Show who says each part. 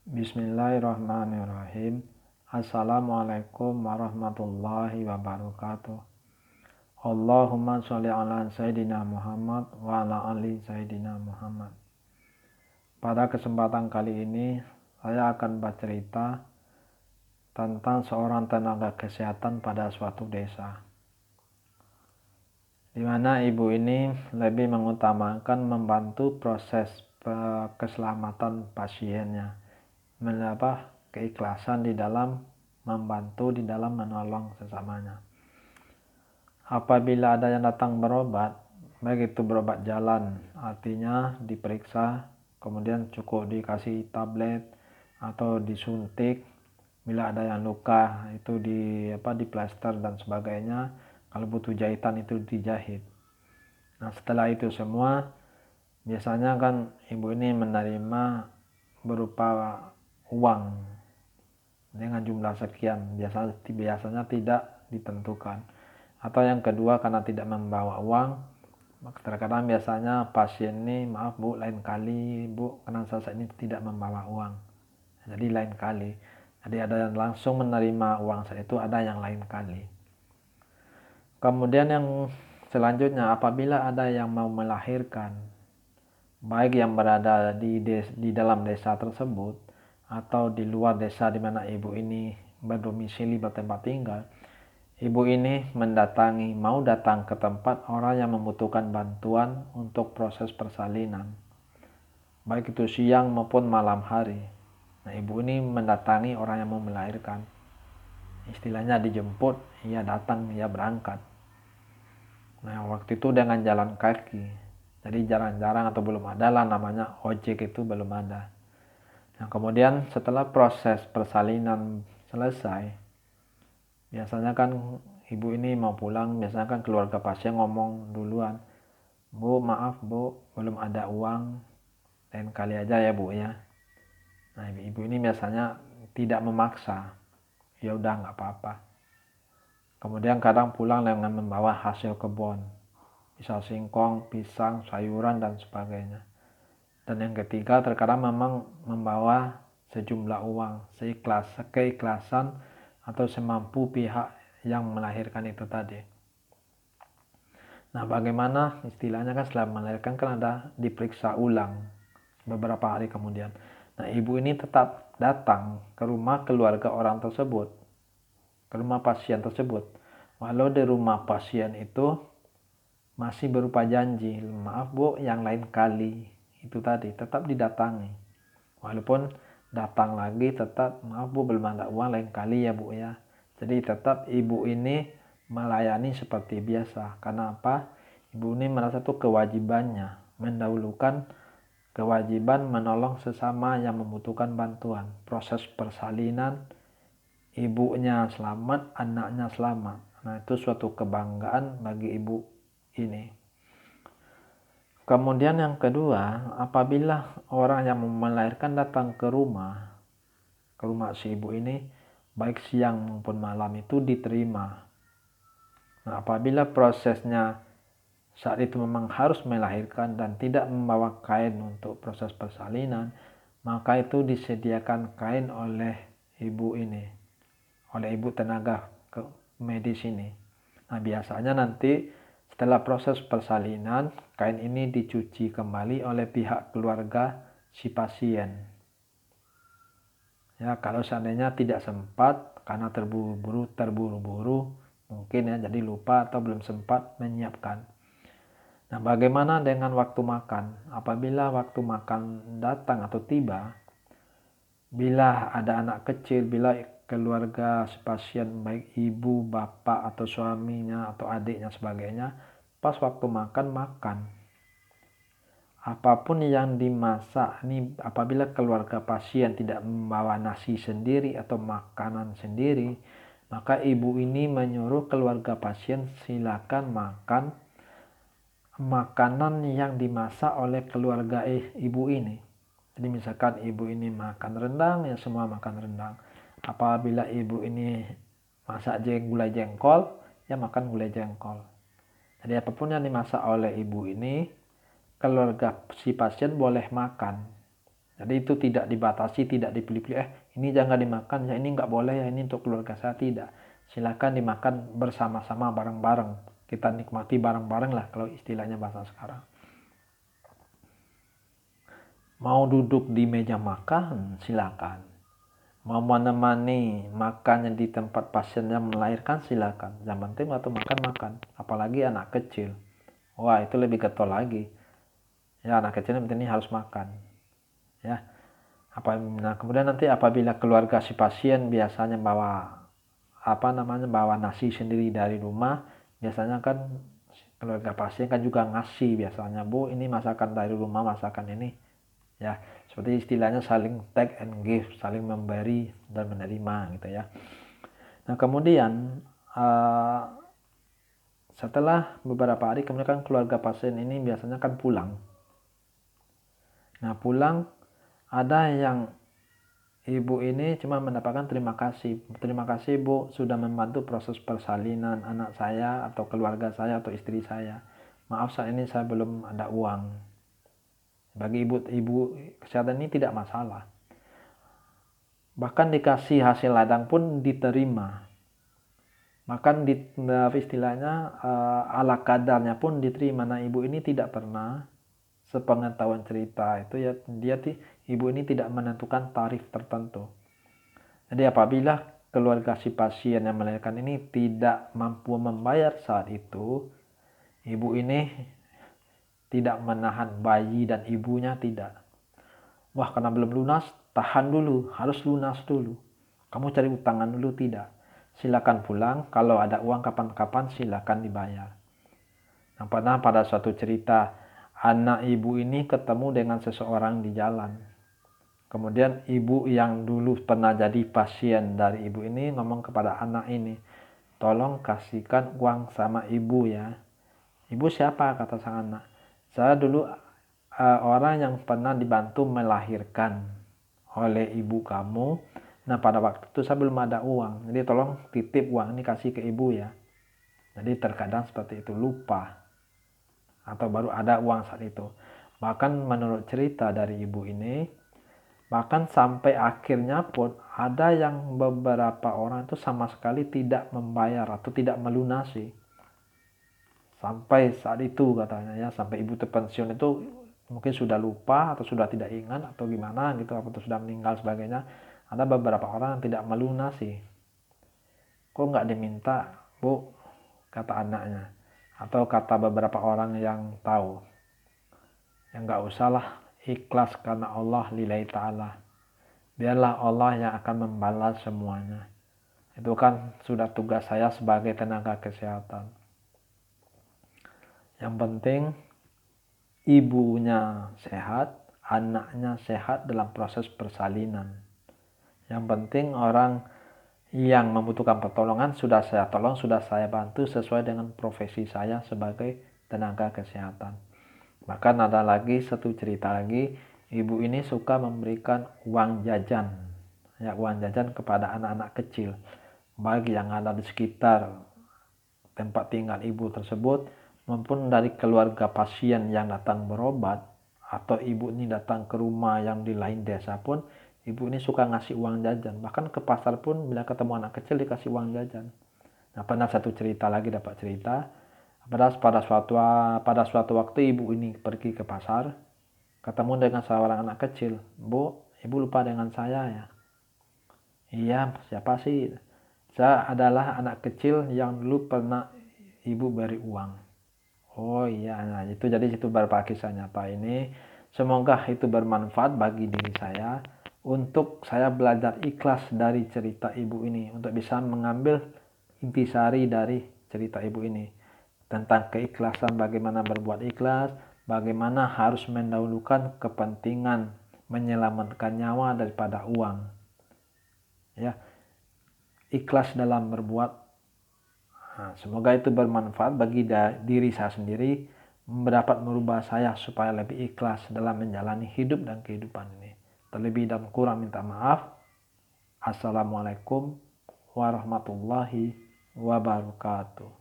Speaker 1: Bismillahirrahmanirrahim. Assalamualaikum warahmatullahi wabarakatuh. Allahumma sholli ala Sayyidina Muhammad wa ala ali Sayyidina Muhammad. Pada kesempatan kali ini saya akan bercerita tentang seorang tenaga kesehatan pada suatu desa, di mana ibu ini lebih mengutamakan membantu proses keselamatan pasiennya, keikhlasan di dalam membantu, di dalam menolong sesamanya. Apabila ada yang datang berobat, baik itu berobat jalan, artinya diperiksa, kemudian cukup dikasih tablet atau disuntik. Bila ada yang luka itu diplaster dan sebagainya. Kalau butuh jahitan itu dijahit. Nah, setelah itu semua biasanya kan ibu ini menerima berupa uang dengan jumlah sekian, biasanya tidak ditentukan. Atau yang kedua, karena tidak membawa uang, terkadang biasanya pasien ini, maaf bu, lain kali bu, karena saya ini tidak membawa uang, jadi lain kali. Jadi ada yang langsung menerima uang saat itu, ada yang lain kali. Kemudian yang selanjutnya, apabila ada yang mau melahirkan, baik yang berada di dalam desa tersebut atau di luar desa di mana ibu ini berdomisili, bertempat tinggal, ibu ini mau datang ke tempat orang yang membutuhkan bantuan untuk proses persalinan, baik itu siang maupun malam hari. Nah, ibu ini mendatangi orang yang mau melahirkan, istilahnya dijemput, ia datang, ia berangkat. Nah, waktu itu dengan jalan kaki, jadi jarang-jarang atau belum ada lah namanya ojek, itu belum ada. Nah, kemudian setelah proses persalinan selesai, biasanya kan ibu ini mau pulang, biasanya kan keluarga pasien ngomong duluan, bu maaf bu, belum ada uang, lain kali aja ya bu ya. Nah, ibu ini biasanya tidak memaksa, ya udah nggak apa-apa. Kemudian kadang pulang dengan membawa hasil kebun, misal singkong, pisang, sayuran dan sebagainya. Dan yang ketiga, terkadang memang membawa sejumlah uang, keikhlasan atau semampu pihak yang melahirkan itu tadi. Nah, bagaimana istilahnya kan setelah melahirkan kan ada diperiksa ulang beberapa hari kemudian. Nah, ibu ini tetap datang ke rumah keluarga orang tersebut, ke rumah pasien tersebut. Walau di rumah pasien itu masih berupa janji, maaf bu, yang lain kali, itu tadi tetap didatangi. Walaupun datang lagi tetap, maaf bu, belum ada uang, lain kali ya bu ya. Jadi tetap ibu ini melayani seperti biasa. Karena apa? Ibu ini merasa itu kewajibannya, mendahulukan kewajiban menolong sesama yang membutuhkan bantuan. Proses persalinan, ibunya selamat, anaknya selamat. Nah, itu suatu kebanggaan bagi ibu ini. Kemudian yang kedua, apabila orang yang melahirkan datang ke rumah si ibu ini, baik siang maupun malam, itu diterima. Nah, apabila prosesnya saat itu memang harus melahirkan dan tidak membawa kain untuk proses persalinan, maka itu disediakan kain oleh ibu ini, oleh ibu tenaga medis ini. Nah, biasanya nanti setelah proses persalinan, kain ini dicuci kembali oleh pihak keluarga si pasien. Ya, kalau seandainya tidak sempat karena terburu-buru mungkin ya, jadi lupa atau belum sempat menyiapkan. Nah, bagaimana dengan waktu makan? Apabila waktu makan datang atau tiba, bila ada anak kecil, bila keluarga si pasien, baik ibu, bapak, atau suaminya, atau adiknya, sebagainya, pas waktu makan. Apapun yang dimasak, ini apabila keluarga pasien tidak membawa nasi sendiri atau makanan sendiri, maka ibu ini menyuruh keluarga pasien silakan makan makanan yang dimasak oleh keluarga ibu ini. Jadi misalkan ibu ini makan rendang, ya semua makan rendang. Apabila ibu ini masak gulai jengkol, ya makan gulai jengkol. Jadi apapun yang dimasak oleh ibu ini, keluarga si pasien boleh makan. Jadi itu tidak dibatasi, tidak dipilih-pilih, ini jangan dimakan, ya ini nggak boleh, ya ini untuk keluarga saya, tidak. Silakan dimakan bersama-sama, bareng-bareng. Kita nikmati bareng-bareng lah kalau istilahnya bahasa sekarang. Mau duduk di meja makan, silakan. Mau menemani makannya di tempat pasiennya melahirkan, silakan. Yang penting waktu makan. Apalagi anak kecil. Wah, itu lebih getol lagi. Ya, anak kecil ini harus makan. Ya. Nah, kemudian nanti apabila keluarga si pasien biasanya bawa bawa nasi sendiri dari rumah, biasanya kan keluarga pasien kan juga ngasih biasanya, Bu, ini masakan dari rumah, masakan ini. Ya, seperti istilahnya saling take and give, saling memberi dan menerima gitu ya. Nah, kemudian setelah beberapa hari kemudian kan keluarga pasien ini biasanya kan pulang. Nah, pulang ada yang ibu ini cuma mendapatkan terima kasih Bu sudah membantu proses persalinan anak saya atau keluarga saya atau istri saya. Maaf saat ini saya belum ada uang. Bagi ibu kesehatan ini tidak masalah. Bahkan dikasih hasil ladang pun diterima. Bahkan istilahnya ala kadarnya pun diterima. Nah, ibu ini tidak pernah sepengetahuan cerita itu ya, ibu ini tidak menentukan tarif tertentu. Jadi apabila keluarga si pasien yang melahirkan ini tidak mampu membayar saat itu, ibu ini tidak menahan bayi dan ibunya, tidak. Wah, karena belum lunas, tahan dulu, harus lunas dulu. Kamu cari utangan dulu, tidak. Silakan pulang, kalau ada uang kapan-kapan silakan dibayar. Nah, pernah pada suatu cerita, anak ibu ini ketemu dengan seseorang di jalan. Kemudian ibu yang dulu pernah jadi pasien dari ibu ini ngomong kepada anak ini, tolong kasihkan uang sama ibu ya. Ibu siapa? Kata sang anak. Saya dulu orang yang pernah dibantu melahirkan oleh ibu kamu. Nah, pada waktu itu saya belum ada uang. Jadi tolong titip uang ini kasih ke ibu ya. Jadi terkadang seperti itu, lupa. Atau baru ada uang saat itu. Bahkan menurut cerita dari ibu ini, bahkan sampai akhirnya pun ada yang beberapa orang itu sama sekali tidak membayar atau tidak melunasi. Sampai saat itu katanya ya, sampai ibu terpensiun itu mungkin sudah lupa atau sudah tidak ingat atau gimana gitu, atau sudah meninggal sebagainya. Ada beberapa orang yang tidak melunasi. Kok nggak diminta, Bu? Kata anaknya. Atau kata beberapa orang yang tahu. Ya nggak usahlah, ikhlas karena Allah lillahi ta'ala. Biarlah Allah yang akan membalas semuanya. Itu kan sudah tugas saya sebagai tenaga kesehatan. Yang penting ibunya sehat, anaknya sehat dalam proses persalinan. Yang penting orang yang membutuhkan pertolongan sudah saya tolong, sudah saya bantu sesuai dengan profesi saya sebagai tenaga kesehatan. Bahkan ada lagi satu cerita lagi, ibu ini suka memberikan uang jajan, ya uang jajan kepada anak-anak kecil, bagi yang ada di sekitar tempat tinggal ibu tersebut, maupun dari keluarga pasien yang datang berobat, atau ibu ini datang ke rumah yang di lain desa pun, ibu ini suka ngasih uang jajan. Bahkan ke pasar pun bila ketemu anak kecil dikasih uang jajan. Nah, pernah satu cerita lagi dapat cerita, pada suatu waktu ibu ini pergi ke pasar, ketemu dengan seorang anak kecil. Bu, ibu lupa dengan saya ya? Iya, siapa sih? Saya adalah anak kecil yang dulu pernah ibu beri uang. Oh iya, nah itu jadi itu beberapa kisah nyata ini. Semoga itu bermanfaat bagi diri saya untuk saya belajar ikhlas dari cerita ibu ini, untuk bisa mengambil intisari dari cerita ibu ini tentang keikhlasan, bagaimana berbuat ikhlas, bagaimana harus mendahulukan kepentingan menyelamatkan nyawa daripada uang. Ya, ikhlas dalam berbuat. Nah, semoga itu bermanfaat bagi diri saya sendiri, dapat merubah saya supaya lebih ikhlas dalam menjalani hidup dan kehidupan ini. Terlebih dan kurang minta maaf. Assalamualaikum warahmatullahi wabarakatuh.